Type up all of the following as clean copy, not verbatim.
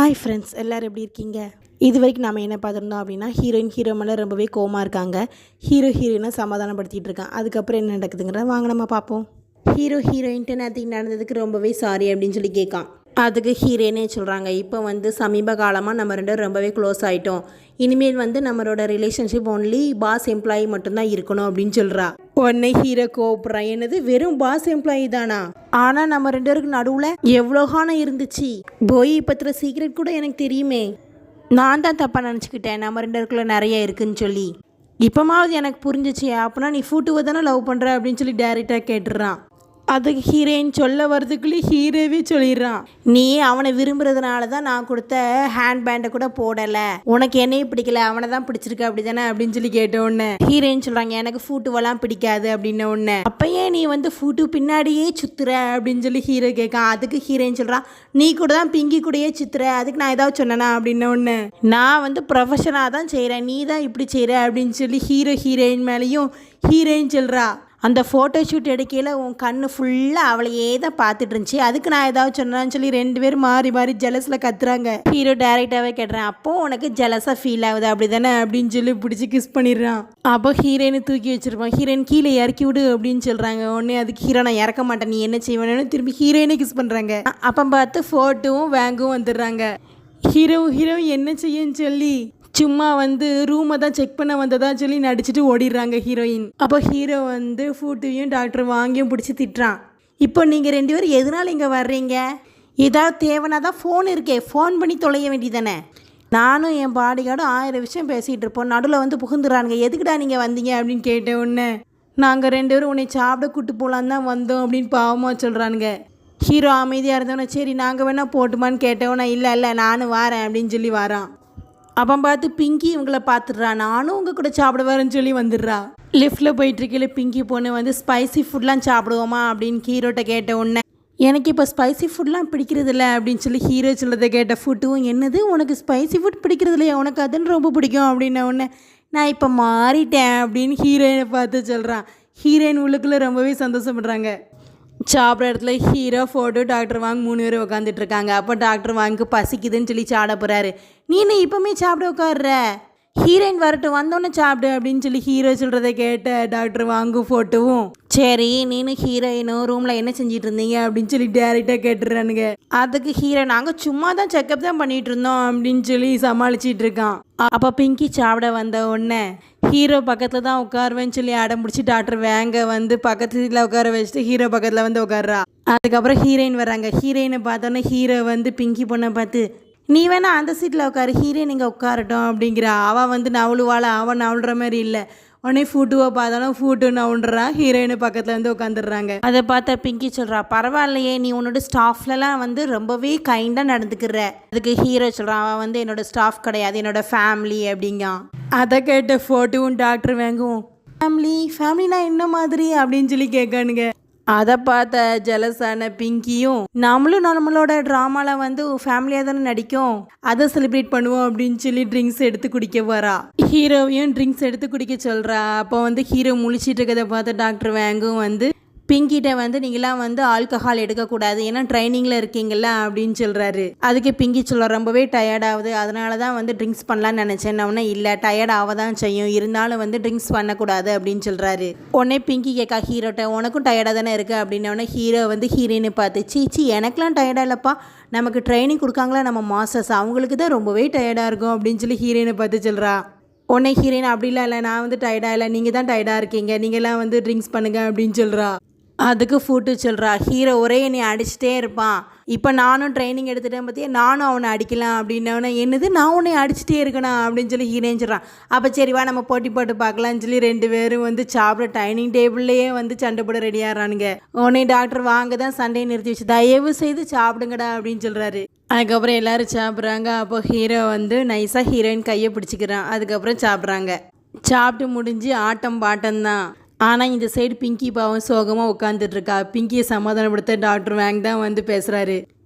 Hi friends, எல்லோரும் எப்படி இருக்கீங்க? இது வரைக்கும் நம்ம என்ன பார்த்துருந்தோம் அப்படின்னா, ஹீரோ மேலே ரொம்பவே கோவமாக இருக்காங்க. ஹீரோயினை சமாதானப்படுத்திகிட்டு இருக்கான். அதுக்கப்புறம் என்ன நடக்குதுங்கிற வாங்க நம்ம பார்ப்போம். ஹீரோயின்ட்டு நேற்றுக்கு நடந்ததுக்கு ரொம்பவே சாரி அப்படின்னு சொல்லி கேட்கான். அதுக்கு ஹீரோயினே சொல்கிறாங்க, இப்போ சமீப காலமாக நம்ம ரெண்டும் ரொம்பவே க்ளோஸ் ஆகிட்டோம். இனிமேல் நம்மளோட ரிலேஷன்ஷிப் ஒன்லி பாஸ் எம்ப்ளாயி மட்டும்தான் இருக்கணும் அப்படின்னு சொல்கிறா. உடனே ஹீரோ கோபுறான், என்னது வெறும் பாஸ் எம்ப்ளாயி தானா? ஆனால் நம்ம ரெண்டு பேருக்கு நடுவில் எவ்வளோகான இருந்துச்சு. போய் பற்றின சீக்ரெட் கூட எனக்கு தெரியுமே. நான் தான் தப்பாக நினச்சிக்கிட்டேன் நம்ம ரெண்டு பேருக்குள்ள நிறைய இருக்குன்னு சொல்லி. இப்போமாவது எனக்கு புரிஞ்சிச்சு. அப்படின்னா நீ ஃபூட்டுவை தானே லவ் பண்ணுற அப்படின்னு சொல்லி டேரெக்டாக கேட்டுடுறான். அதுக்கு ஹீரோயின் சொல்ல வரதுக்குள்ளே ஹீரோவே சொல்லிடுறான், நீ அவனை விரும்புறதுனால தான் நான் கொடுத்த ஹேண்ட் பேண்டை கூட போடலை. உனக்கு என்னையும் பிடிக்கல, அவனை தான் பிடிச்சிருக்க அப்படி தானே அப்படின்னு சொல்லி கேட்ட உடனே ஹீரோயின் சொல்கிறாங்க, எனக்கு ஃபூட்டுவெல்லாம் பிடிக்காது அப்படின்ன உடனே, அப்போ ஏன் நீ ஃபூட்டு பின்னாடியே சுத்துற அப்படின்னு சொல்லி ஹீரோ கேட்கான். அதுக்கு ஹீரோயின் சொல்கிறான், நீ கூட தான் பிங்கி கூடயே சுத்துற, அதுக்கு நான் ஏதாவது சொன்னேனா அப்படின்ன உடனே, நான் ப்ரொஃபஷனாக தான் செய்கிறேன், நீ தான் இப்படி செய்கிற அப்படின்னு சொல்லி ஹீரோயின் மேலேயும் ஹீரோயின் சொல்கிறா. அந்த ஃபோட்டோ ஷூட் எடுக்கையில் உன் கண்ணு ஃபுல்லாக அவளையே தான் பார்த்துட்டு இருந்துச்சு, அதுக்கு நான் ஏதாவது சொன்னான்னு சொல்லி ரெண்டு பேரும் மாறி மாறி ஜெலஸில் கத்துறாங்க. ஹீரோ டேரெக்டாகவே கேட்டுறேன், அப்போ உனக்கு ஜெலஸாக ஃபீல் ஆகுது அப்படி தானே அப்படின்னு சொல்லி பிடிச்சி கிஸ் பண்ணிடுறான். அப்போ ஹீரோயினை தூக்கி வச்சிருப்பான். ஹீரோயின் கீழே இறக்கி விடு அப்படின்னு சொல்கிறாங்க. உடனே அதுக்கு ஹீரோ நான் இறக்க மாட்டேன், நீ என்ன செய்வேன்னு திரும்பி ஹீரோயினை கிஸ் பண்ணுறாங்க. அப்போ பார்த்து ஃபோட்டோவும் வேங்கும் வந்துடுறாங்க. ஹீரோ என்ன செய்யன்னு சொல்லி சும்மா ரூமை தான் செக் பண்ண வந்ததா சொல்லி நடிச்சுட்டு ஓடிடுறாங்க ஹீரோயின். அப்போ ஹீரோ ஃபூட்டையும் டாக்டர் வாங்கியும் பிடிச்சி திட்டுறான். இப்போ நீங்கள் ரெண்டு பேரும் எதனால் இங்கே வர்றீங்க? ஏதாவது தேவைன்னா தான் ஃபோன் இருக்கே, ஃபோன் பண்ணி தொலைய வேண்டியதானே. நானும் என் பாடிகார்டும் 1000 விஷயம் பேசிகிட்டு இருப்போம், நடுவில் புகுந்துறானுங்க, எதுக்குடா நீங்கள் வந்தீங்க அப்படின்னு கேட்ட உடனே, நாங்கள் ரெண்டு பேரும் உன்னை சாப்பிட கூட்டு போகலான்னு தான் வந்தோம் அப்படின்னு பாவமாக சொல்கிறானுங்க. ஹீரோ அமைதியாக இருந்தவனே, சரி நாங்கள் வேணால் போட்டுமான்னு கேட்டவனா, இல்லை நானும் வரேன் அப்படின்னு சொல்லி வரான். அப்போ பார்த்து பிங்கி இவங்களை பார்த்துடுறா, நானும் உங்கள் கூட சாப்பிட வரேன்னு சொல்லி வந்துடுறா. லிஃப்ட்டில் போயிட்டுருக்கையில பிங்கி பொண்ணு ஸ்பைசி ஃபுட்லாம் சாப்பிடுவோமா அப்படின்னு ஹீரோட்ட கேட்ட உடனே, எனக்கு இப்போ ஸ்பைசி ஃபுட்லாம் பிடிக்கிறதில்ல அப்படின்னு சொல்லி ஹீரோ சொல்கிறத கேட்ட ஃபுட்டும், என்னது உனக்கு ஸ்பைசி ஃபுட் பிடிக்கிறது இல்லையா, உனக்கு அதுன்னு ரொம்ப பிடிக்கும் அப்படின்ன உடனே, நான் இப்போ மாறிட்டேன் அப்படின்னு ஹீரோயினை பார்த்து சொல்கிறான். ஹீரோயின் உள்ளுக்குள்ளே ரொம்பவே சந்தோஷப்படுறாங்க. சாப்பிட்ற இடத்துல ஹீரோ ஃபோட்டோ டாக்டர் வாங்க 3 பேர் உட்காந்துட்டு இருக்காங்க. அப்போ டாக்டர் வாங்க பசிக்குதுன்னு சொல்லி சாப்பிட போகிறாரு. நீ என்ன இப்போமே சாப்பிட உட்காடுற, ஹீரோயின் வரட்டும் வந்தோன்னே சாப்பிடு அப்படின்னு சொல்லி ஹீரோ சொல்கிறத கேட்ட டாக்டர் வாங்கும் ஃபோட்டோவும், சரி நீனும் ஹீரோயினும் ரூமில் என்ன செஞ்சிட்டு இருந்தீங்க அப்படின்னு சொல்லி டேரெக்டாக கேட்டுறானுங்க. அதுக்கு ஹீரோ, நாங்கள் சும்மா தான் செக்கப் தான் பண்ணிகிட்டு இருந்தோம் அப்படின்னு சொல்லி சமாளிச்சிட்டு இருக்கான். அப்போ பிங்கி சாப்பிட வந்த உடனே ஹீரோ பக்கத்தில் தான் உட்காருவேன்னு சொல்லி அடம் பிடிச்சி டாக்டர் வேங்க பக்கத்து சீட்டில் உட்கார வச்சுட்டு ஹீரோ பக்கத்தில் உட்கார்றா. அதுக்கப்புறம் ஹீரோயின் வராங்க. ஹீரோயினை பார்த்தோன்னே ஹீரோ பிங்கி பொண்ணை பார்த்து, நீ வேணா அந்த சீட்டில் உட்காரு, ஹீரோயின் இங்கே உட்காரட்டும் அப்படிங்கிறா. அவள் நவுளுவாள், அவன் நவுளுற மாதிரி இல்லை. உடனே ஃபூட்டுவை பார்த்தாலும் ஃபூட்டு நவுண்டுறான். ஹீரோயினு பக்கத்தில் உட்காந்துடுறாங்க. அதை பார்த்தா பிங்கி சொல்கிறா, பரவாயில்லையே நீ உன்னோட ஸ்டாஃப்லலாம் ரொம்பவே கைண்டாக நடந்துக்கிற. அதுக்கு ஹீரோ சொல்கிறான், அவன் என்னோட ஸ்டாஃப் கிடையாது, என்னோட ஃபேமிலி அப்படிங்க. அதை கேட்ட ஃபோட்டோவும் டாக்டர் வாங்குவோம், ஃபேமிலினா என்ன மாதிரி அப்படின்னு சொல்லி கேட்கானுங்க. அதை பார்த்த ஜெலஸான பிங்கியும், நம்மளோட ட்ராமாவில் ஃபேமிலியாக தானே நடிக்கும், அதை செலிப்ரேட் பண்ணுவோம் அப்படின்னு சொல்லி ட்ரிங்க்ஸ் எடுத்து குடிக்க வரா. ஹீரோவையும் ட்ரிங்க்ஸ் எடுத்து குடிக்க சொல்கிறா. அப்போ ஹீரோ முழிச்சிட்டு இருக்கதை பார்த்த டாக்டர் வேங்கும் பிங்கிட்ட நீங்களாம் ஆல்கஹால் எடுக்கக்கூடாது, ஏன்னா ட்ரைனிங்கில் இருக்கீங்கள அப்படின்னு சொல்கிறாரு. அதுக்கு பிங்கி சொல்ல, ரொம்பவே டயர்டாகுது, அதனால தான் ட்ரிங்க்ஸ் பண்ணலான்னு நினச்சேன். அவனே இல்லை, டயர்ட் ஆக தான் செய்யும், இருந்தாலும் ட்ரிங்க்ஸ் பண்ணக்கூடாது அப்படின்னு சொல்கிறாரு. உடனே பிங்கி கேட்கா ஹீரோட்ட, உனக்கும் டயர்டாக தானே இருக்குது அப்படின்னோடனே ஹீரோ ஹீரோயினை பார்த்து, சீச்சி எனக்கெலாம் டயர்டாக இல்லைப்பா, நமக்கு ட்ரைனிங் கொடுக்காங்களா நம்ம மாஸ்டர்ஸ், அவங்களுக்கு தான் ரொம்பவே டயர்டாக இருக்கும் அப்படின்னு சொல்லி ஹீரோயினை பார்த்து சொல்கிறா. உடனே ஹீரோயின், அப்படிலாம் இல்லை, நான் டயர்டாக இல்லை, நீங்கள் தான் டயர்டாக இருக்கீங்க, நீங்களாம் ட்ரிங்க்ஸ் பண்ணுங்க அப்படின்னு சொல்கிறா. அதுக்கு ஃபூட்டு சொல்கிறா, ஹீரோ ஒரே என்னை அடிச்சுட்டே இருப்பான், இப்போ நானும் ட்ரைனிங் எடுத்துட்டேன் பார்த்தியா, நானும் அவனை அடிக்கலாம் அப்படின்னவனே, என்னது நான் உன்னை அடிச்சுட்டே இருக்கணும் அப்படின்னு சொல்லி ஹீரோயின் சொல்கிறான். அப்போ சரிவா நம்ம போட்டி போட்டு பார்க்கலான்னு சொல்லி ரெண்டு பேரும் சாப்பிட டைனிங் டேபிள்லேயே சண்டை போட ரெடியாகிறானுங்க. உடனே டாக்டர் வாங்க தான் சண்டையை நிறுத்தி வச்சு, தயவு செய்து சாப்பிடுங்கடா அப்படின்னு சொல்கிறாரு. அதுக்கப்புறம் எல்லோரும் சாப்பிட்றாங்க. அப்போ ஹீரோ நைஸாக ஹீரோயின் கையை பிடிச்சிக்கிறான். அதுக்கப்புறம் சாப்பிட்றாங்க. சாப்பிட்டு முடிஞ்சு ஆட்டம் பாட்டம்தான். ஆனால் இந்த சைடு பிங்கி பாவம் சோகமாக உட்காந்துட்ருக்கா. பிங்கியை சமாதானப்படுத்த டாக்டர் வேங் தான் பேசுகிறாரு.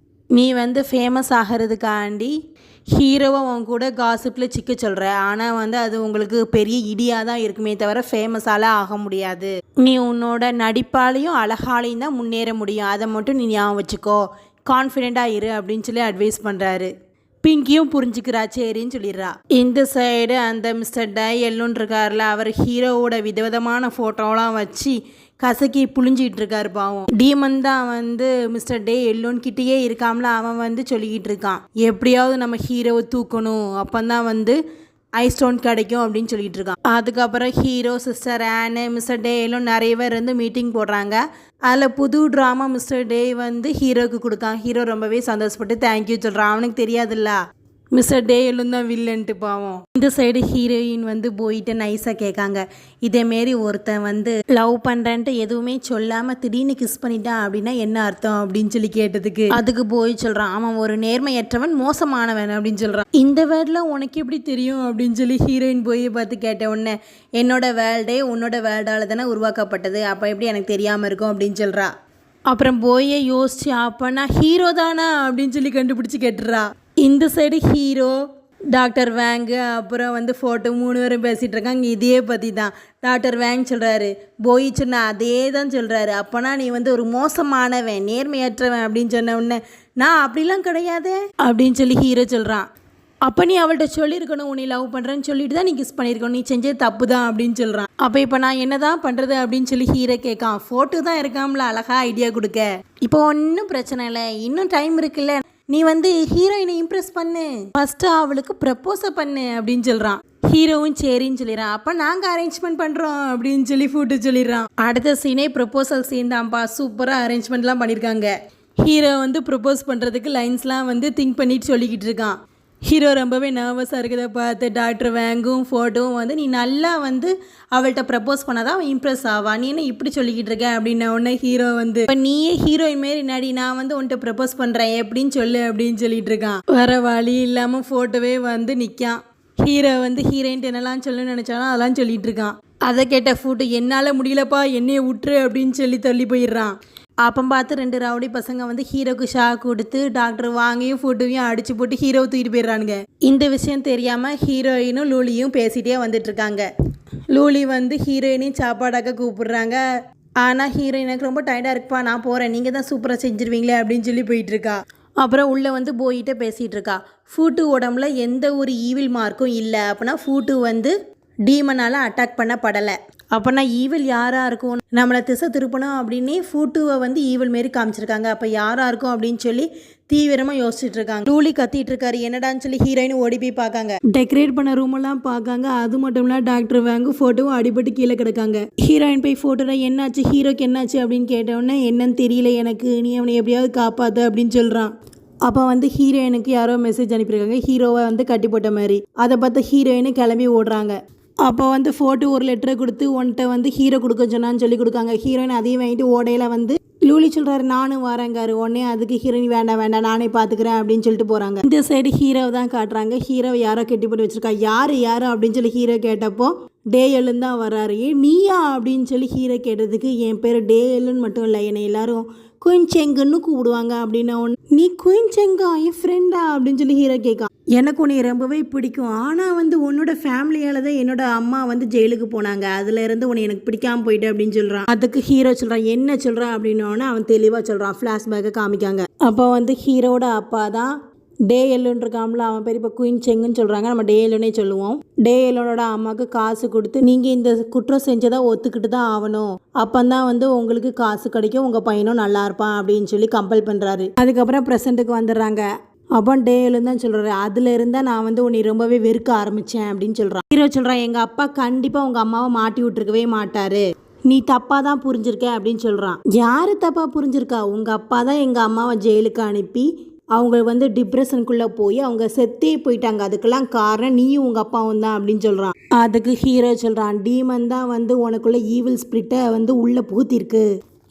நீ ஃபேமஸ் ஆகிறதுக்காண்டி ஹீரோவை உன் கூட காசிப்பில் சிக்க சொல்கிற, ஆனால் அது உங்களுக்கு பெரிய இடியாக தான் இருக்குமே தவிர ஃபேமஸால் ஆக முடியாது. நீ உன்னோட நடிப்பாலையும் அழகாலையும் தான் முன்னேற முடியும், அதை மட்டும் நீ ஞாபகம் வச்சுக்கோ, கான்ஃபிடெண்ட்டாக இரு அப்படின்னு சொல்லி அட்வைஸ் பண்ணுறாரு. பிங்கியும் புரிஞ்சுக்கிறா, சரின்னு சொல்லிடுறா. இந்த சைடு அந்த மிஸ்டர் டை எல்லுன்னு இருக்கார்ல, அவர் ஹீரோவோட விதவிதமான ஃபோட்டோலாம் வச்சு கசக்கி புழிஞ்சிக்கிட்டு இருக்காரு பாவம். டீமன் தான் வந்து மிஸ்டர் டே எல்லோன் கிட்டேயே இருக்காமல அவன் வந்து சொல்லிக்கிட்டு இருக்கான், எப்படியாவது நம்ம ஹீரோவை தூக்கணும், அப்போந்தான் வந்து ஐஸ்டோன் கிடைக்கும் அப்படின்னு சொல்லிட்டு இருக்கான். அதுக்கப்புறம் ஹீரோ, சிஸ்டர் ஆனு, மிஸ்டர் டே எல்லாம் நிறைய பேர் வந்து மீட்டிங் போடுறாங்க. அதில் புது ட்ராமா மிஸ்டர் டே வந்து ஹீரோவுக்கு கொடுக்கான். ஹீரோ ரொம்பவே சந்தோஷப்பட்டு தேங்க்யூ சொல்கிறான். அவனுக்கு தெரியாதுல்ல மிஸ்டர் டே எல்லாம் தான் வில்லன்ட்டு பாவம். இந்த சைடு ஹீரோயின் வந்து போயிட்டு நைஸாக கேட்காங்க, இதேமாரி ஒருத்தன் வந்து லவ் பண்ணுறேன்ட்டு எதுவுமே சொல்லாமல் திடீர்னு கிஸ் பண்ணிட்டான் அப்படின்னா என்ன அர்த்தம் அப்படின்னு சொல்லி கேட்டதுக்கு அதுக்கு போய் சொல்கிறான், அவன் ஒரு நேர்மையற்றவன், மோசமானவன் அப்படின்னு சொல்கிறான். இந்த வேர்டில் உனக்கு எப்படி தெரியும் அப்படின்னு சொல்லி ஹீரோயின் போய் பார்த்து கேட்ட உடனே, என்னோட வேர்ல்டே உன்னோட வேர்ல்டால் தானே உருவாக்கப்பட்டது, அப்போ எப்படி எனக்கு தெரியாமல் இருக்கும் அப்படின்னு சொல்கிறா. அப்புறம் போயே யோசிச்சு அப்போனா ஹீரோ தானா அப்படின்னு சொல்லி கண்டுபிடிச்சி கேட்டுறா. இந்த சைடு ஹீரோ, டாக்டர் வேங்கு, அப்புறம் வந்து ஃபோட்டோ 3 பேரும் பேசிகிட்டு இருக்காங்க. இதே பற்றி தான் டாக்டர் வேங் சொல்கிறாரு, போய் சொன்ன அதே தான் சொல்கிறாரு, அப்போனா நீ வந்து ஒரு மோசமானவன், நேர்மையற்றவன் அப்படின்னு சொன்ன உடனே நான் அப்படிலாம் கிடையாதே அப்படின்னு சொல்லி ஹீரோ சொல்கிறான். அப்போ நீ அவள்கிட்ட சொல்லியிருக்கணும், உன்னை லவ் பண்ணுறேன்னு சொல்லிட்டு தான் நீ கிஸ் பண்ணியிருக்கணும், நீ செஞ்சது தப்பு தான் அப்படின்னு சொல்கிறான். அப்போ இப்போ நான் என்ன தான் பண்ணுறது அப்படின்னு சொல்லி ஹீரோ கேட்கான். ஃபோட்டோ தான் இருக்காமல, அழகா ஐடியா கொடுக்க. இப்போ ஒன்றும் பிரச்சனை இல்லை, இன்னும் டைம் இருக்குல்ல, நீ வந்து ஹீரோயினை இம்ப்ரெஸ் பண்ணு, ஃபஸ்ட்டு அவளுக்கு ப்ரப்போஸை பண்ணு அப்படின்னு சொல்கிறான். ஹீரோவும் சரின்னு சொல்லிடுறான். அப்போ நாங்கள் அரேஞ்ச்மெண்ட் பண்ணுறோம் அப்படின்னு சொல்லி ஃபோட்டோ சொல்லிடுறான். அடுத்த சீனே ப்ரப்போசல் சீன் தான்ப்பா, சூப்பராக அரேஞ்ச்மெண்ட்லாம் பண்ணியிருக்காங்க. ஹீரோ வந்து ப்ரப்போஸ் பண்ணுறதுக்கு லைன்ஸ்லாம் வந்து திங்க் பண்ணிட்டு சொல்லிக்கிட்டு இருக்கான். ஹீரோ ரொம்பவே நர்வஸாக இருக்கிறத பார்த்து டாக்டர் வேங்கும் ஃபோட்டோவும் வந்து, நீ நல்லா வந்து அவள்கிட்ட ப்ரப்போஸ் பண்ணாதான் அவன் இம்ப்ரெஸ் ஆவா, நீ என்ன இப்படி சொல்லிக்கிட்டு இருக்க அப்படின்ன உடனே ஹீரோ வந்து, இப்போ நீயே ஹீரோயின் மாரி நடி, நான் வந்து உன்கிட்ட ப்ரப்போஸ் பண்ணுறேன் எப்படின்னு சொல்லு அப்படின்னு சொல்லிட்டு இருக்கான். வர வழி இல்லாமல் ஃபோட்டோவே வந்து நிற்கான். ஹீரோ வந்து ஹீரோயின்ட்டு என்னெல்லாம் சொல்லணும்னு நினச்சாலும் அதெல்லாம் சொல்லிட்டு இருக்கான். அதை கேட்ட ஃபோட்டோ, என்னால் முடியலப்பா என்னையை விட்டுரு அப்படின்னு சொல்லி தள்ளி போயிடுறான். அப்போ பார்த்து 2 ரவுடி பசங்க வந்து ஹீரோக்கு ஷாக் கொடுத்து டாக்டர் வாங்கியும் ஃபுட்டையும் அடிச்சு போட்டு ஹீரோவை தூக்கிட்டு போயிடுறானுங்க. இந்த விஷயம் தெரியாமல் ஹீரோயினும் லூலியும் பேசிகிட்டே வந்துட்டு இருக்காங்க. லூலி வந்து ஹீரோயினையும் சாப்பாடாக்க கூப்பிடுறாங்க. ஆனால் ஹீரோயின் எனக்கு ரொம்ப டயர்டாக இருக்குப்பா, நான் போகிறேன், நீங்கள் தான் சூப்பராக செஞ்சுருவீங்களே அப்படின்னு சொல்லி போயிட்டுருக்கா. அப்புறம் உள்ளே வந்து போயிட்டே பேசிகிட்டு இருக்கா. ஃபூட்டு உடம்புல எந்த ஒரு ஈவில் மார்க்கும் இல்லை, அப்படின்னா ஃபூட்டு வந்து டீமனால் அட்டாக் பண்ணப்படலை. அப்போனா ஈவில் யாராக இருக்கும், நம்மளை திசை திருப்பணும் அப்படின்னே ஃபூட்டுவை வந்து ஈவில் மாரி காமிச்சிருக்காங்க. அப்போ யாராக இருக்கும் அப்படின்னு சொல்லி தீவிரமாக யோசிச்சுட்டு இருக்காங்க. லூலி கத்திட்டு இருக்காரு, என்னடான்னு சொல்லி ஹீரோயின் ஓடி போய் பார்க்காங்க. டெக்கரேட் பண்ண ரூமெல்லாம் பார்க்காங்க. அது மட்டும் இல்லை, டாக்டர் வேங்கு ஃபோட்டோவும் அடிபட்டு கீழே கிடக்காங்க. ஹீரோயின் போய் ஃபோட்டோவில் என்னாச்சு, ஹீரோக்கு என்னாச்சு அப்படின்னு கேட்டவுடனே, என்னன்னு தெரியல எனக்கு, நீ அவனை எப்படியாவது காப்பாற்று அப்படின்னு சொல்கிறான். அப்போ வந்து ஹீரோயினுக்கு யாரோ மெசேஜ் அனுப்பியிருக்காங்க, ஹீரோவை வந்து கட்டி போட்ட மாதிரி. அதை பார்த்து ஹீரோயினு கிளம்பி ஓடுறாங்க. அப்போ வந்து ஃபோட்டோ ஒரு லெட்டரை கொடுத்து உன்கிட்ட வந்து ஹீரோ கொடுக்க சொன்னான்னு சொல்லி கொடுக்காங்க. ஹீரோயின் அதையும் வாங்கிட்டு ஓடையில் வந்து லூலி சொல்கிறாரு, நானும் வரேங்காரு. உடனே அதுக்கு ஹீரோயின் வேண்டாம் நானே பார்த்துக்கிறேன் அப்படின்னு சொல்லிட்டு போகிறாங்க. இந்த சைடு ஹீரோவை தான் காட்டுறாங்க. ஹீரோவை யாரோ கட்டி போட்டு வச்சுருக்கா. யார் அப்படின்னு சொல்லி ஹீரோ கேட்டப்போ டே எல்லுன்னு தான் வர்றாரு. நீயா அப்படின்னு சொல்லி ஹீரோ கேட்டதுக்கு, என் பேர் டே எல்லுன்னு மட்டும் இல்லை, என்னை எல்லாரும் குயின் செங்குன்னு கூப்பிடுவாங்க அப்படின்னா, நீ குயின் செங்கா என் ஃப்ரெண்டா அப்படின்னு சொல்லி ஹீரோ கேட்கான். எனக்கு உன்னை ரொம்பவே பிடிக்கும், ஆனால் வந்து உன்னோட ஃபேமிலியால் தான் என்னோட அம்மா வந்து ஜெயிலுக்கு போனாங்க, அதுலேருந்து உன்னை எனக்கு பிடிக்காமல் போயிட்டு அப்படின்னு சொல்கிறான். அதுக்கு ஹீரோ சொல்கிறான், என்ன சொல்கிறான் அப்படின்னோடனே அவன் தெளிவாக சொல்கிறான். ஃப்ளாஷ்பேக்கை காமிக்காங்க. அப்போ வந்து ஹீரோட அப்பா தான் டே எல்லுன்னு இருக்காமல, அவன் பேர் இப்போ குயின் செங்குன்னு சொல்கிறாங்க, நம்ம டே எல்லுன்னே சொல்லுவோம். டே எல்லோனோட அம்மாவுக்கு காசு கொடுத்து, நீங்கள் இந்த குற்றம் செஞ்சதை ஒத்துக்கிட்டு தான் ஆகணும், அப்போந்தான் வந்து உங்களுக்கு காசு கிடைக்கும், உங்கள் பையனும் நல்லா இருப்பான் அப்படின்னு சொல்லி கம்பல் பண்ணுறாரு. அதுக்கப்புறம் ப்ரெசண்ட்டுக்கு வந்துடுறாங்க. அப்போ டே எல்லுன்னு தான் சொல்கிறாரு, அதில் இருந்தால் நான் வந்து உன்னை ரொம்பவே வெறுக்க ஆரம்பித்தேன் அப்படின்னு சொல்கிறான். ஹீரோ சொல்கிறான், எங்கள் அப்பா கண்டிப்பாக உங்கள் அம்மாவை மாட்டி விட்டுருக்கவே மாட்டார், நீ தப்பாக தான் புரிஞ்சிருக்க அப்படின்னு சொல்கிறான். யார் தப்பாக புரிஞ்சிருக்கா, உங்கள் அப்பா தான் எங்கள் அம்மாவை ஜெயிலுக்கு அனுப்பி அவங்க வந்து டிப்ரெஷனுக்குள்ளே போய் அவங்க செத்தே போயிட்டாங்க, அதுக்கெல்லாம் காரணம் நீயும் உங்கள் அப்பாவும் தான் அப்படின்னு சொல்கிறான். அதுக்கு ஹீரோ சொல்கிறான், டீமன் தான் வந்து உனக்குள்ள ஈவில் ஸ்பிரிட்டை வந்து உள்ளே பூத்திருக்கு,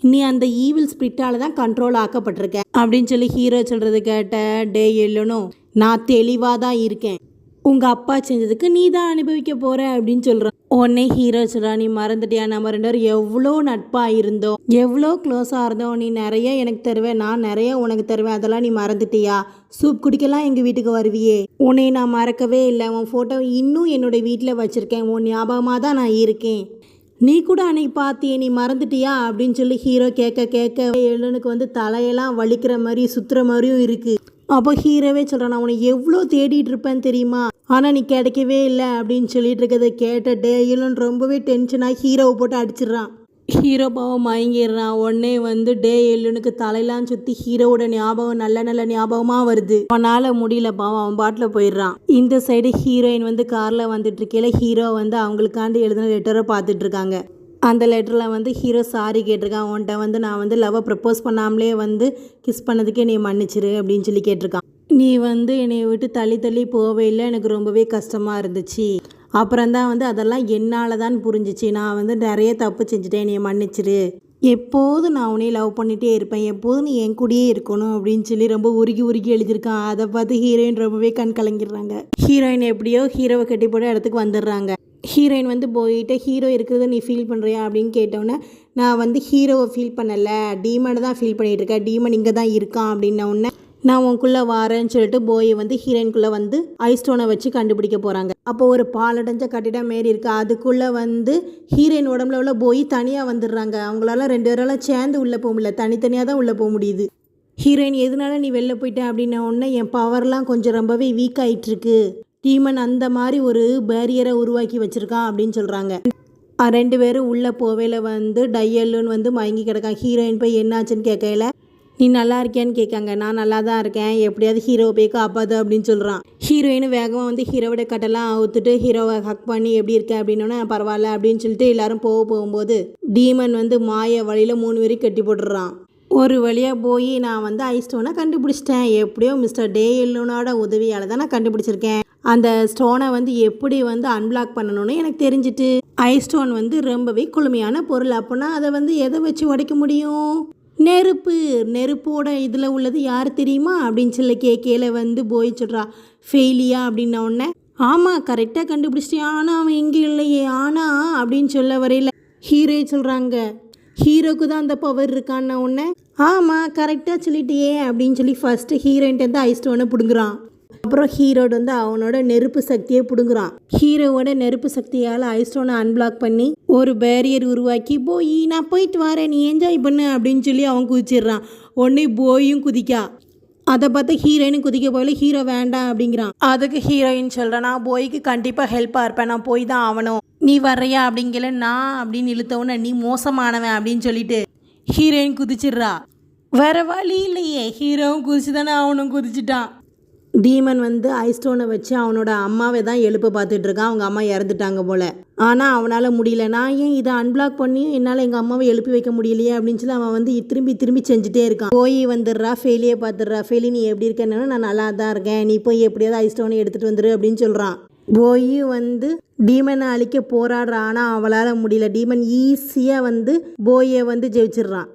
நீ அந்த ஈவில் ஸ்பிரிட்டால் தான் கண்ட்ரோல் ஆக்கப்பட்டிருக்க அப்படின்னு சொல்லி ஹீரோ சொல்கிறது கேட்ட டே எல்லுனும், நான் தெளிவாக தான் இருக்கேன், உங்கள் அப்பா செஞ்சதுக்கு நீ தான் அனுபவிக்க போகிற அப்படின்னு சொல்கிறான். உடனே ஹீரோ சொல்கிறா, நீ மறந்துட்டியா, நம்ம 2 பேரும் எவ்வளோ நட்பாக இருந்தோம், எவ்வளோ க்ளோஸாக இருந்தோம், நீ நிறைய எனக்கு தருவேன், நான் நிறைய உனக்கு தருவேன், அதெல்லாம் நீ மறந்துட்டியா, சூப் குடிக்கலாம் எங்கள் வீட்டுக்கு வருவியே, உன்னை நான் மறக்கவே இல்லை, உன் ஃபோட்டோ இன்னும் என்னோட வீட்டில் வச்சுருக்கேன், உன் ஞாபகமாக தான் நான் இருக்கேன், நீ கூட அன்னைக்கு பார்த்தியே, நீ மறந்துட்டியா அப்படின்னு சொல்லி ஹீரோ கேட்க எல்லுனுக்கு வந்து தலையெல்லாம் வலிக்கிற மாதிரி சுற்றுற மாதிரியும் இருக்குது. அப்போ ஹீரோவே சொல்கிறான், நான் உன்னை எவ்வளோ தேடிட்டு இருப்பேன்னு தெரியுமா, ஆனால் நீ கிடைக்கவே இல்லை அப்படின்னு சொல்லிட்டு இருக்கிறத கேட்ட டேயிலும் ரொம்பவே டென்ஷனாக ஹீரோவை போட்டு அடிச்சிடுறான். ஹீரோ பாவம் மயங்கிடுறான். உடனே டே எல்லுனுக்கு தலையெல்லாம் சுற்றி ஹீரோவோட ஞாபகம் நல்ல நல்ல ஞாபகமாக வருது. அவனால் முடியல பாவம், அவன் பாட்டில் போயிடுறான். இந்த சைடு ஹீரோயின் காரில் வந்துட்டு இருக்கையில ஹீரோ அவங்களுக்காண்டி எழுதின லெட்டரை பார்த்துட்டு இருக்காங்க. அந்த லெட்டரில் ஹீரோ சாரி கேட்டிருக்கான். உன்கிட்ட நான் லவ்வை ப்ரப்போஸ் பண்ணாமலே கிஸ் பண்ணதுக்கே நீ மன்னிச்சிரு அப்படின்னு சொல்லி கேட்டிருக்கான். நீ என்னை விட்டு தள்ளி தள்ளி போவே இல்லை, எனக்கு ரொம்பவே கஷ்டமாக இருந்துச்சு. அப்புறம்தான் அதெல்லாம் என்னால் தான் புரிஞ்சிச்சு. நான் நிறைய தப்பு செஞ்சுட்டேன், நீ மன்னிச்சிரு. எப்போதும் நான் உன்னையே லவ் பண்ணிகிட்டே இருப்பேன், எப்போதும் நீ என் கூடயே இருக்கணும் அப்படின்னு சொல்லி ரொம்ப உருகி உருகி எழுதியிருக்கான். அதை பார்த்து ஹீரோயின் ரொம்பவே கண் கலங்கிடுறாங்க. ஹீரோயின் எப்படியோ ஹீரோவை கட்டி போட இடத்துக்கு வந்துடுறாங்க. ஹீரோயின் போயிட்டு ஹீரோ இருக்கிறத நீ ஃபீல் பண்ணுறியா அப்படின்னு கேட்டோன்னே, நான் ஹீரோவை ஃபீல் பண்ணலை, டீமனை தான் ஃபீல் பண்ணிகிட்டு இருக்கேன், டீமன் இங்கே தான் இருக்கான் அப்படின்னோடனே நான் உனக்குள்ளே வரேன்னு சொல்லிட்டு போய் ஹீரோயின்குள்ளே ஐஸ் ஸ்டோனை வச்சு கண்டுபிடிக்க போகிறாங்க. அப்போ ஒரு பாலடைஞ்ச கட்டிடம் மாரி இருக்குது. அதுக்குள்ளே ஹீரோயின் உடம்புல உள்ள போய் தனியாக வந்துடுறாங்க. அவங்களால 2 பேரால சேர்ந்து உள்ளே போக முடியல, தனித்தனியாக தான் உள்ளே போக முடியுது. ஹீரோயின் எதனால நீ வெளில போயிட்ட அப்படின்ன உடனே, என் பவர்லாம் கொஞ்சம் ரொம்பவே வீக் ஆகிட்டுருக்கு, டீமன் அந்த மாதிரி ஒரு பேரியரை உருவாக்கி வச்சுருக்கான் அப்படின்னு சொல்கிறாங்க. 2 பேரும் உள்ளே போவேல டையல்லுன்னு மயங்கி கிடக்கான். ஹீரோயின் போய் என்னாச்சுன்னு கேட்கல, நீ நல்லா இருக்கியான்னு கேட்காங்க. நான் நல்லா தான் இருக்கேன், எப்படியாவது ஹீரோவை போய் காப்பாது அப்படின்னு சொல்கிறான். ஹீரோயின் வேகமாக ஹீரோவோட கட்டெல்லாம் அவுத்துட்டு ஹீரோவை ஹக் பண்ணி எப்படி இருக்க அப்படின்னோடனே பரவாயில்ல அப்படின்னு சொல்லிட்டு எல்லாரும் போகும்போது டீமன் மாய வழியில் 3 பேரையும் கட்டி போட்டுடுறான். ஒரு வழியாக போய் நான் ஐஸ் ஸ்டோனை கண்டுபிடிச்சிட்டேன், எப்படியோ மிஸ்டர் டே எல்லோனோட உதவியால் தான் நான் கண்டுபிடிச்சிருக்கேன். அந்த ஸ்டோனை எப்படி அன்பிளாக் பண்ணணும்னு எனக்கு தெரிஞ்சிட்டு. ஐஸ் ஸ்டோன் ரொம்பவே குளுமையான பொருள், அப்போனா அதை எதை வச்சு உடைக்க முடியும்? நெருப்போட இதில் உள்ளது யார் தெரியுமா அப்படின்னு சொல்லி கேட்கல போய் சொல்கிறா, ஃபெயிலியா அப்படின்ன உடனே, ஆமாம் கரெக்டாக கண்டுபிடிச்சிட்டியா, ஆனால் அவன் எங்கே இல்லையே, ஆனால் அப்படின்னு சொல்ல வரையில ஹீரோ சொல்கிறாங்க, ஹீரோக்கு தான் அந்த பவர் இருக்கான்னு உடனே, ஆமாம் கரெக்டாக சொல்லிட்டியே அப்படின்னு சொல்லி ஃபஸ்ட்டு ஹீரோயின்ட்டு ஐஸ் ஸ்டோனை பிடுங்குறான். அப்புறம் ஹீரோட அவனோட நெருப்பு சக்தியை பிடுங்குறான். ஹீரோவோட நெருப்பு சக்தியால் ஐஸ் ஸ்டோனை அன்பிளாக் பண்ணி ஒரு பேரியர் உருவாக்கி, போய் நான் போயிட்டு வரேன் நீ என்ஜாய் பண்ணு அப்படின்னு சொல்லி அவன் குதிச்சிடுறான். உடனே போயும் குதிக்கா. அதை பார்த்து ஹீரோயினும் குதிக்க போயில ஹீரோ வேண்டாம் அப்படிங்கிறான். அதுக்கு ஹீரோயின் சொல்கிறேன், நான் போய்க்கு கண்டிப்பாக ஹெல்ப்பாக இருப்பேன், நான் போய் தான் ஆகணும், நீ வர்றையா அப்படிங்கல, நான் அப்படின்னு இழுத்தவொன்னே நீ மோசமானவன் அப்படின்னு சொல்லிட்டு ஹீரோயின் குதிச்சிடுறா. வேற வழி இல்லையே, ஹீரோவும் குதிச்சு தானே அவனும் குதிச்சிட்டான். டீமன் ஐஸ் ஸ்டோனை வச்சு அவனோட அம்மாவை தான் எழுப்ப பார்த்துட்டு இருக்கான். அவங்க அம்மா இறந்துட்டாங்க போல். ஆனால் அவனால் முடியல, நான் ஏன் இதை அன்பிளாக் பண்ணி என்னால் எங்கள் அம்மாவை எழுப்பி வைக்க முடியலையே அப்படின்னு சொல்லி அவன் திரும்பி செஞ்சுட்டே இருக்கான். போய் வந்துடுறா, ஃபெயிலியே பார்த்துடுறா. ஃபெயிலி நீ எப்படி இருக்கேன்னு, நான் நல்லா தான் இருக்கேன், நீ போய் எப்படியாவது ஐஸ் ஸ்டோனை எடுத்துகிட்டு வந்துரு அப்படின்னு சொல்கிறான். போய் டீமனை அழிக்க போராடுறா, ஆனால் அவளால் முடியல. டீமன் ஈஸியாக போயை ஜெயிச்சிடுறான்.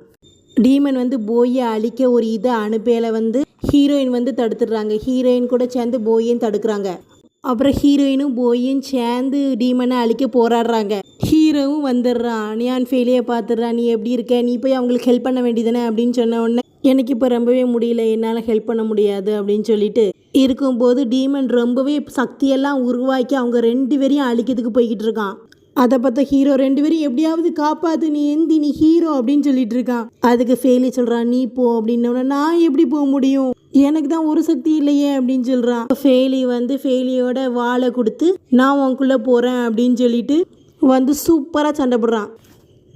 டீமன் போயை அழிக்க ஒரு இதை அனுப்பையில் ஹீரோயின் தடுத்துடுறாங்க. ஹீரோயின் கூட சேர்ந்து போயையும் தடுக்கிறாங்க. அப்புறம் ஹீரோயினும் போயும் சேர்ந்து டீமனை அழிக்க போராடுறாங்க. ஹீரோவும் வந்துடுறான். நியான் ஃபெயிலியை பார்த்துடுறான். நீ எப்படி இருக்க, நீ போய் அவங்களுக்கு ஹெல்ப் பண்ண வேண்டியதானே அப்படின்னு சொன்ன உடனே, எனக்கு இப்போ ரொம்பவே முடியல, என்னால் ஹெல்ப் பண்ண முடியாது அப்படின்னு சொல்லிட்டு இருக்கும்போது டீமன் ரொம்பவே சக்தியெல்லாம் உருவாக்கி அவங்க 2 பேரையும் அழிக்கிறதுக்கு போய்கிட்டு இருக்கான். அதை பார்த்தா ஹீரோ 2 பேரும் எப்படியாவது காப்பாத்து, நீ ஹீரோ அப்படின்னு சொல்லிட்டு இருக்கான். அதுக்கு ஃபெயிலி சொல்கிறான், நீ போ அப்படின்னோட, நான் எப்படி போக முடியும், எனக்கு தான் ஒரு சக்தி இல்லையே அப்படின்னு சொல்கிறான். ஃபெயிலி ஃபெயிலியோட வாழை கொடுத்து நான் உனக்குள்ளே போகிறேன் அப்படின்னு சொல்லிட்டு சூப்பராக சண்டை போடுறான்.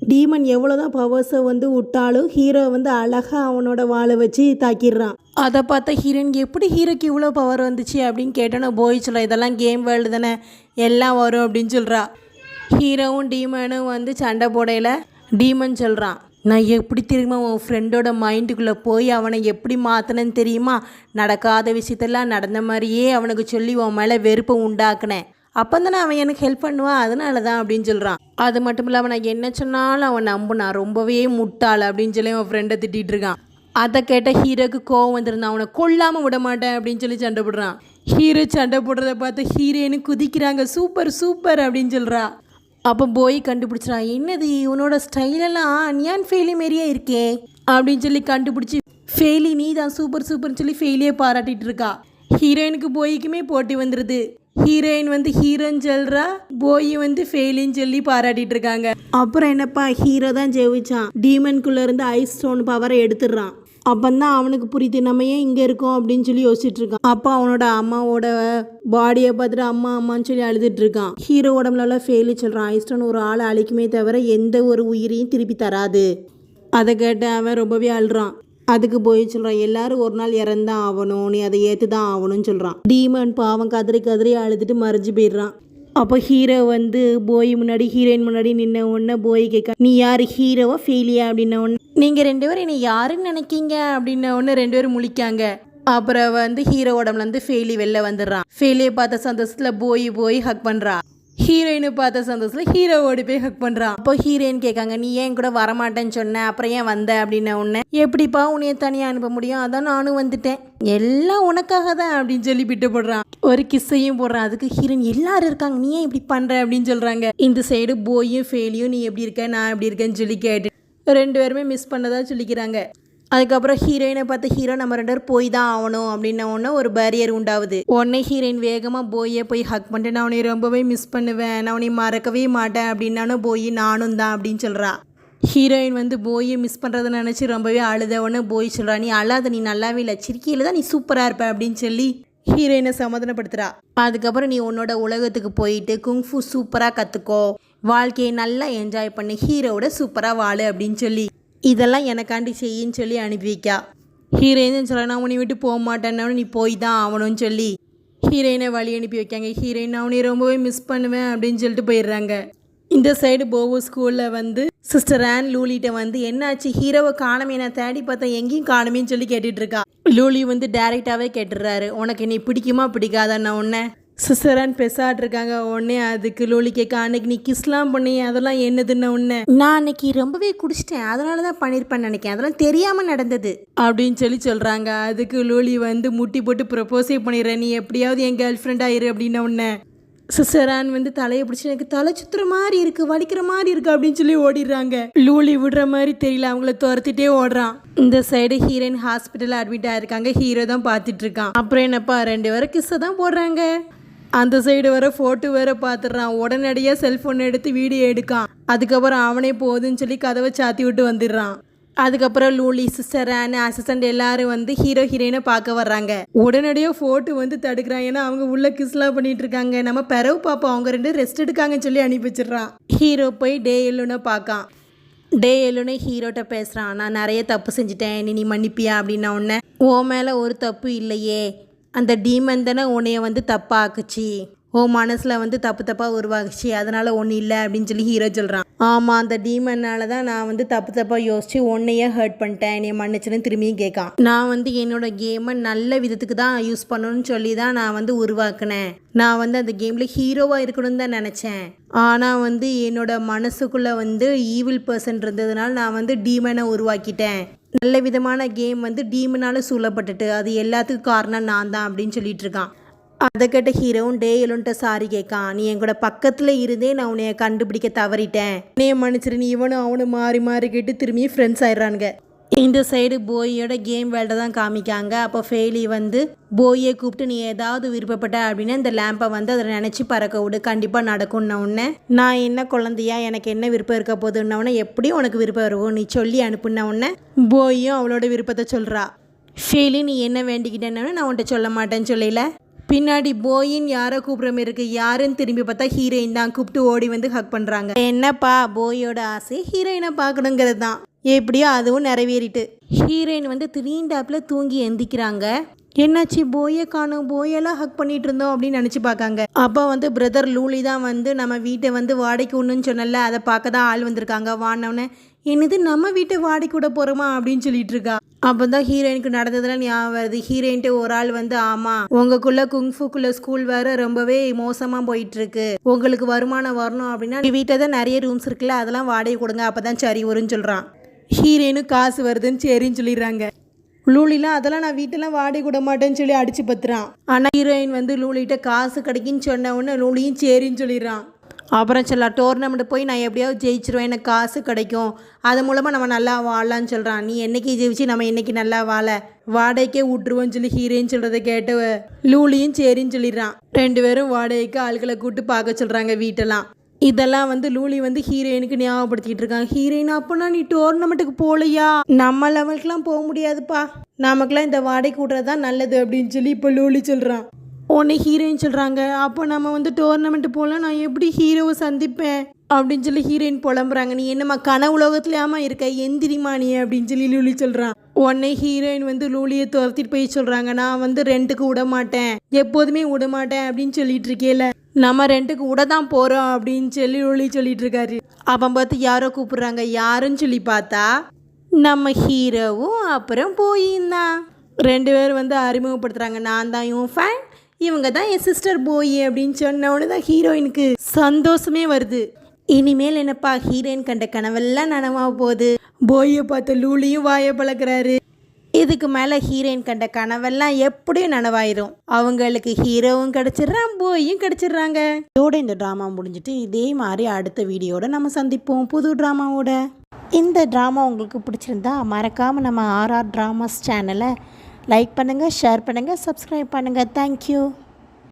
டீமன் எவ்வளோதான் பவர்ஸை விட்டாலும் ஹீரோ அழகாக அவனோட வாழை வச்சு தாக்கிடுறான். அதை பார்த்தா ஹீரோயின், எப்படி ஹீரோக்கு இவ்வளோ பவர் வந்துச்சு அப்படின்னு கேட்டோன்னா போய் சொல்கிறான், இதெல்லாம் கேம் வேர்ல்டு தானே, எல்லாம் வரும் அப்படின்னு சொல்கிறா. ஹீரோவும் டீமனும் சண்டை போடையில் டீமன் சொல்கிறான், நான் எப்படி தெரியுமா உன் ஃப்ரெண்டோட மைண்டுக்குள்ளே போய் அவனை எப்படி மாற்றினேன்னு தெரியுமா, நடக்காத விஷயத்தெல்லாம் நடந்த மாதிரியே அவனுக்கு சொல்லி உன் மேலே வெறுப்பை உண்டாக்குனேன், அப்போ தானே அவன் எனக்கு ஹெல்ப் பண்ணுவான், அதனால தான் அப்படின்னு சொல்கிறான். அது மட்டும் இல்லாமல் நான் என்ன சொன்னாலும் அவன் நம்புனான், ரொம்பவே முட்டாள் அப்படின்னு சொல்லி அவன் ஃப்ரெண்டை திட்டிகிட்டு இருக்கான். அதை கேட்ட ஹீரோக்கு கோவம் வந்துருந்தான், அவனை கொல்லாமல் விட மாட்டேன் அப்படின்னு சொல்லி சண்டை போடுறான். ஹீரோ சண்டை போடுறத பார்த்து ஹீரோயினு குதிக்கிறாங்க, சூப்பர் சூப்பர் அப்படின்னு சொல்கிறா. அப்போ போய் கண்டுபிடிச்சிடான், என்னது இவனோட ஸ்டைலெல்லாம் நியான் ஃபெயிலி மாரியே இருக்கே அப்படின்னு சொல்லி கண்டுபிடிச்சி, ஃபெயிலி நீ தான் சூப்பர் சூப்பர்னு சொல்லி ஃபெயிலியே பாராட்டிகிட்டு இருக்கா. ஹீரோயினுக்கு போய்க்குமே போட்டி வந்துடுது. ஹீரோயின் ஹீரோன்னு சொல்கிறா, போய் ஃபெயிலின்னு சொல்லி பாராட்டிட்டு இருக்காங்க. அப்புறம் என்னப்பா, ஹீரோ தான் ஜெயிச்சான், டீமனுக்குள்ளே இருந்து ஐஸ் ஸ்டோன் பவரை எடுத்துடுறான். அப்பந்தான் அவனுக்கு புரியுது நம்ம ஏன் இங்கே இருக்கோம் அப்படின்னு சொல்லி யோசிச்சுட்டு இருக்கான். அப்போ அவனோட அம்மாவோட பாடியை பார்த்துட்டு அம்மா அம்மான்னு சொல்லி அழுதுட்டு இருக்கான். ஹீரோ உடம்புல ஃபெயிலு சொல்கிறான். ஐஸ்டோன் ஒரு ஆளை அழிக்குமே தவிர எந்த ஒரு உயிரையும் திருப்பி தராது. அதை கேட்டு அவன் ரொம்பவே அழுறான். அதுக்கு போய் சொல்கிறான், எல்லாரும் ஒரு நாள் இறந்தான் ஆகணும், நீ அதை ஏற்று தான் ஆகணும்னு சொல்கிறான். டீமன் பாவம் கதறி கதறி அழுதுட்டு மறைஞ்சு போயிடுறான். அப்போ ஹீரோ வந்து போய் முன்னாடி ஹீரோயின் முன்னாடி நின்ன உடனே போய் கேட்க, நீ யார், ஹீரோவா ஃபெயிலியா அப்படின்ன உடனே, நீங்கள் 2 பேரும் என்னை யாருன்னு நினைக்கிங்க அப்படின்ன உடனே 2 பேரும் முழிக்காங்க. அப்புறம் வந்து ஹீரோ உடம்புலேருந்து ஃபெயிலி வெளில வந்துடுறான். ஃபெயிலியை பார்த்த சந்தோஷத்தில் போய் ஹக் பண்ணுறா. ஹீரோயினை பார்த்த சந்தோஷத்தில் ஹீரோ ஓடி போய் ஹக் பண்ணுறான். அப்போ ஹீரோயின் கேட்காங்க, நீ ஏன் கூட வரமாட்டேன்னு சொன்ன, அப்புறம் ஏன் வந்த அப்படின்ன உடனே, எப்படிப்பா உன்னைய தனியாக அனுப்ப முடியும், அதான் நானும் வந்துட்டேன், எல்லாம் உனக்காக தான் அப்படின்னு சொல்லி பிட்டு போடுறான். ஒரு கிஸ்ஸையும் போடுறான். அதுக்கு ஹீரோயின், எல்லாரும் இருக்காங்க, நீ ஏன் இப்படி பண்ணுற அப்படின்னு சொல்கிறாங்க. இந்த சைடு போயும் ஃபெயிலியும் நீ எப்படி இருக்க நான் எப்படி இருக்கேன்னு சொல்லி கேட்டு 2 பேருமே மிஸ் பண்ணதா சொல்லிக்கிறாங்க. அதுக்கப்புறம் ஹீரோயினை பார்த்து ஹீரோ, நம்ம 2 பேரும் போய் தான் ஆகணும் அப்படின்ன உடனே ஒரு பேரியர் உண்டாகுது. உடனே ஹீரோயின் வேகமாக போய் ஹக் பண்ணிட்டு, நான் உன்னை ரொம்பவே மிஸ் பண்ணுவேன், நான் உன்னை மறக்கவே மாட்டேன் அப்படின்னாலும் போய் நானும் தான் அப்படின்னு சொல்கிறா. ஹீரோயின் வந்து போயை மிஸ் பண்ணுறதை நினச்சி ரொம்பவே அழுத. உடனே போய் சொல்கிறா, நீ அழாத, நீ நல்லாவே இல்லை, சிரிக்கையில் தான் நீ சூப்பராக இருப்ப அப்படின்னு சொல்லி ஹீரோயினை சமாதானப்படுத்துகிறா. அதுக்கப்புறம் நீ உன்னோட உலகத்துக்கு போயிட்டு குங்ஃபு சூப்பராக கற்றுக்கோ, வாழ்க்கையை நல்லா என்ஜாய் பண்ணி ஹீரோவோட சூப்பராக வாழு அப்படின்னு சொல்லி, இதெல்லாம் எனக்காண்டி செய்யின்னு சொல்லி அனுப்பி வைக்கா. ஹீரோயின் சொல்ல, நான் உன்னை விட்டு போக மாட்டேன்னா நீ போய் தான் ஆகணும்னு சொல்லி ஹீரோயினை வழி அனுப்பி வைக்காங்க. ஹீரோயின், நான் உன்னை ரொம்பவே மிஸ் பண்ணுவேன் அப்படின்னு சொல்லிட்டு போயிடுறாங்க. இந்த சைடு போவோ ஸ்கூலில் வந்து சிஸ்டர் ஆன் லூலிகிட்ட வந்து, என்னாச்சு ஹீரோவை காணமே, நான் தேடி பார்த்தேன் எங்கேயும் காணமேன்னு சொல்லி கேட்டுட்டு இருக்கா. லூலி வந்து டைரெக்டாகவே கேட்டுடுறாரு, உனக்கு நீ பிடிக்குமா பிடிக்காதான்னு. உடனே சிஸ்டர் ஆன் பெசாட் இருக்காங்க. உடனே அதுக்கு லூலி கேட்க, அன்னைக்கு நீ கிஸ்லாம் பண்ணி அதெல்லாம் என்னதுன்னு. உடனே, நான் அன்னைக்கு ரொம்பவே குடிச்சிட்டேன், அதனால தான் பண்ணியிருப்பேன்னு நினைக்கிறேன், அதெல்லாம் தெரியாமல் நடந்தது அப்படின்னு சொல்லி சொல்கிறாங்க. அதுக்கு லூலி வந்து முட்டி போட்டு ப்ரப்போஸே பண்ணிடுறேன், நீ எப்படியாவது என் கேர்ள் ஃப்ரெண்டாக இரு அப்படின்ன. உடனே சிஸ்டர் ஆன் வந்து தலையை பிடிச்சி, எனக்கு தலை சுற்றுற மாதிரி இருக்குது, வலிக்கிற மாதிரி இருக்குது அப்படின்னு சொல்லி ஓடிடுறாங்க. லூலி விடுற மாதிரி தெரியல, அவங்கள துரத்திட்டே ஓடுறான். இந்த சைடு ஹீரோயின் ஹாஸ்பிட்டலில் அட்மிட் ஆகிருக்காங்க. ஹீரோ தான் பார்த்துட்டு இருக்கான். அப்புறம் என்னப்பா 2 பேரும் கிஸ்ஸை தான் போடுறாங்க. அந்த சைடு வர ஃபோட்டோ வேற பார்த்துடுறான். உடனடியாக செல்ஃபோன் எடுத்து வீடியோ எடுக்கான். அதுக்கப்புறம் அவனே போகுதுன்னு சொல்லி கதவை சாத்தி விட்டு வந்துடுறான். அதுக்கப்புறம் லூலி, சிஸ்டர் ஆன், அசிஸ்டண்ட் எல்லாரும் வந்து ஹீரோயினை பார்க்க வர்றாங்க. உடனடியாக ஃபோட்டோ வந்து தடுக்கிறான். ஏன்னா அவங்க உள்ள கிஸ்லாம் பண்ணிட்டு இருக்காங்க. நம்ம பிறவு பார்ப்போம், அவங்க 2 ரெஸ்ட் எடுக்காங்கன்னு சொல்லி அனுப்பி வச்சிடறான். ஹீரோ போய் டே எல்லுன்னு பார்க்கான். டே எல்லுன்னு ஹீரோட்ட பேசுகிறான், நான் நிறைய தப்பு செஞ்சுட்டேன், நீ மன்னிப்பியா அப்படின்னா. உடனே, ஓ மேலே ஒரு தப்பு இல்லையே, அந்த டீமன் தானே உன்னைய வந்து தப்பாக்குச்சு, ஓ மனசில் வந்து தப்பாக உருவாக்குச்சு, அதனால் ஒன்றும் இல்லை அப்படின்னு சொல்லி ஹீரோ சொல்கிறான். ஆமாம், அந்த டீமன்னால தான் நான் வந்து தப்பாக யோசித்து உன்னையே ஹர்ட் பண்ணிட்டேன், என்னைய மன்னிச்சுன்னு திரும்பியும் கேட்கான். நான் வந்து என்னோட கேமை நல்ல விதத்துக்கு தான் யூஸ் பண்ணணும்னு சொல்லி தான் நான் வந்து உருவாக்குனேன். நான் வந்து அந்த கேமில் ஹீரோவாக இருக்கணும்னு தான் நினச்சேன். ஆனால் வந்து என்னோட மனசுக்குள்ளே வந்து ஈவில் பர்சன் இருந்ததுனால நான் வந்து டீமனை உருவாக்கிட்டேன். நல்ல விதமான கேம் வந்து டீமனால் சூழப்பட்டுட்டு, அது எல்லாத்துக்கும் காரணம் நான் தான் அப்படின்னு சொல்லிட்டு இருக்கான். அதை கேட்ட ஹீரோவும் டே எலுன்ட்ட சாரி கேட்கான். நீ என் கூட பக்கத்தில் இருந்தே நான் உன்னைய கண்டுபிடிக்க தவறிட்டேன், உன்னைய மன்னிச்சிரு. நீ இவனும் அவனும் மாறி கேட்டு திரும்பியும் ஃப்ரெண்ட்ஸ் ஆயிடுறானுங்க. இந்த சைடு போயோட கேம் வேல்ட தான் காமிக்காங்க. அப்போ ஃபெயிலி வந்து போயை கூப்பிட்டு, நீ ஏதாவது விருப்பப்பட்ட அப்படின்னா இந்த லேம்பை வந்து அதை நினச்சி பறக்க விடு, கண்டிப்பாக நடக்கும்ன. உடனே, நான் என்ன குழந்தையா, எனக்கு என்ன விருப்பம் இருக்க போதுன்னொடனே, எப்படியும் உனக்கு விருப்பம் இருக்கும், நீ சொல்லி அனுப்புன. உடனே போயும் அவளோட விருப்பத்தை சொல்கிறா. ஃபெயிலி, நீ என்ன வேண்டிக்கிட்டேன்னு நான் உன்கிட்ட சொல்ல மாட்டேன்னு சொல்லல. பின்னாடி போயின் யாரை கூப்பிட்ற மாதிரி இருக்கு, யாருன்னு திரும்பி பார்த்தா ஹீரோயின் தான். கூப்பிட்டு ஓடி வந்து ஹக் பண்ணுறாங்க. என்னப்பா, போயோட ஆசை ஹீரோயினை பார்க்கணுங்கிறது தான், எப்படியோ அதுவும் நிறைவேறிட்டு. ஹீரோயின் வந்து திடீர்டாப்பில் தூங்கி எந்திக்கிறாங்க. என்னாச்சு, போயை காணும், போயெல்லாம் ஹக் பண்ணிட்டு இருந்தோம் அப்படின்னு நினச்சி பார்க்காங்க. அப்போ வந்து பிரதர் லூலி தான் வந்து நம்ம வீட்டை வந்து வாடகைக்கு ஒன்றுன்னு சொன்னல, அதை பார்க்க தான் ஆள் வந்திருக்காங்க. வானவனே, என்னது நம்ம வீட்டை வாடகை கூட போகிறோமா அப்படின்னு சொல்லிட்டு இருக்கா. அப்போ தான் ஹீரோயினுக்கு நடந்ததுலாம் ஞாபகம் வருது. ஹீரோயின்ட்டு ஒரு ஆள் வந்து, ஆமாம் உங்களுக்குள்ள குங்ஃபுக்குள்ள ஸ்கூல் வேறு ரொம்பவே மோசமாக போயிட்டுருக்கு, உங்களுக்கு வருமானம் வரணும் அப்படின்னா வீட்டில் தான் நிறைய ரூம்ஸ் இருக்குல்ல, அதெல்லாம் வாடகை கொடுங்க, அப்போ தான் சரி வரும்னு சொல்கிறான். ஹீரோயினும் காசு வருதுன்னு சரின்னு சொல்லிடுறாங்க. லூலிலாம் அதெல்லாம் நான் வீட்டெல்லாம் வாடகை கூட மாட்டேன்னு சொல்லி அடிச்சு பத்துறான். ஆனால் ஹீரோயின் வந்து லூலிகிட்ட காசு கிடைக்குன்னு சொன்ன உடனே லூலியும் சரின்னு சொல்லிடுறான். அப்புறம் சொல்லலாம், டோர்னமெண்ட் போய் நான் எப்படியாவது ஜெயிச்சிருவேன், எனக்கு காசு கிடைக்கும், அது மூலமாக நம்ம நல்லா வாழலான்னு சொல்கிறான். நீ என்னைக்கு ஜெயிச்சு நம்ம என்னைக்கு நல்லா வாழ, வாடகைக்கே விட்ருவோன்னு சொல்லி ஹீரோன்னு சொல்கிறத கேட்டு லூலியும் சரின்னு சொல்லிடுறான். 2 பேரும் வாடகைக்கு ஆட்களை கூப்பிட்டு பார்க்க சொல்கிறாங்க வீட்டெல்லாம். இதெல்லாம் வந்து லூலி வந்து ஹீரோயினுக்கு ஞாபகப்படுத்திட்டு இருக்காங்க. ஹீரோயின் அப்போனா நீ டோர்னமெண்ட்டுக்கு போகலையா? நம்ம லெவலுக்குலாம் போக முடியாதுப்பா, நமக்குலாம் இந்த வாடகை கூட்டுறது தான் நல்லது அப்படின்னு சொல்லி இப்போ லூலி சொல்கிறான். உடனே ஹீரோயின் சொல்கிறாங்க, அப்போ நம்ம வந்து டோர்னமெண்ட்டு போகலாம், நான் எப்படி ஹீரோவை சந்திப்பேன் அப்படின்னு சொல்லி ஹீரோயின் புலம்புறாங்க. நீ என்னம்மா கனவுலோகத்துலையாமா இருக்க, எந்திரிமா நீ அப்படின்னு சொல்லி லூலி சொல்கிறான். உடனே ஹீரோயின் வந்து லூலியை துரத்திட்டு போய் சொல்கிறாங்க, நான் வந்து ரெண்டுக்கு விட மாட்டேன், எப்போதுமே விட மாட்டேன் அப்படின்னு சொல்லிட்டு இருக்கேல, நம்ம ரெண்டுக்கு விட தான் போகிறோம் அப்படின்னு சொல்லி லூலி சொல்லிட்டு இருக்காரு. அவன் பார்த்து யாரோ கூப்பிட்றாங்க. யாருன்னு சொல்லி பார்த்தா நம்ம ஹீரோவும் அப்புறம் போயின்னா 2 பேர் வந்து அறிமுகப்படுத்துகிறாங்க. நான் தான் இவன் ஃபேன், இவங்க தான் என் சிஸ்டர் போய் அப்படின்னு சொன்னவொடனே தான் ஹீரோயினுக்கு சந்தோஷமே வருது. இனிமேல் என்னப்பா ஹீரோயின் கண்ட கனவெல்லாம் நனவாக போகுது. போயை பார்த்த லூலியும் வாயை பழக்கிறாரு. இதுக்கு மேலே ஹீரோயின் கண்ட கனவெல்லாம் எப்படியும் நனவாயிரும். அவங்களுக்கு ஹீரோவும் கிடச்சிட்றான், போயும் கிடச்சிட்றாங்க. இதோட இந்த ட்ராமா முடிஞ்சிட்டு இதே மாதிரி அடுத்த வீடியோட நம்ம சந்திப்போம் புது ட்ராமாவோட. இந்த ட்ராமா உங்களுக்கு பிடிச்சிருந்தா மறக்காமல் நம்ம ஆர்ஆர் ட்ராமாஸ் சேனலை லைக் பண்ணுங்கள், ஷேர் பண்ணுங்கள், சப்ஸ்கிரைப் பண்ணுங்கள். தேங்க்யூ.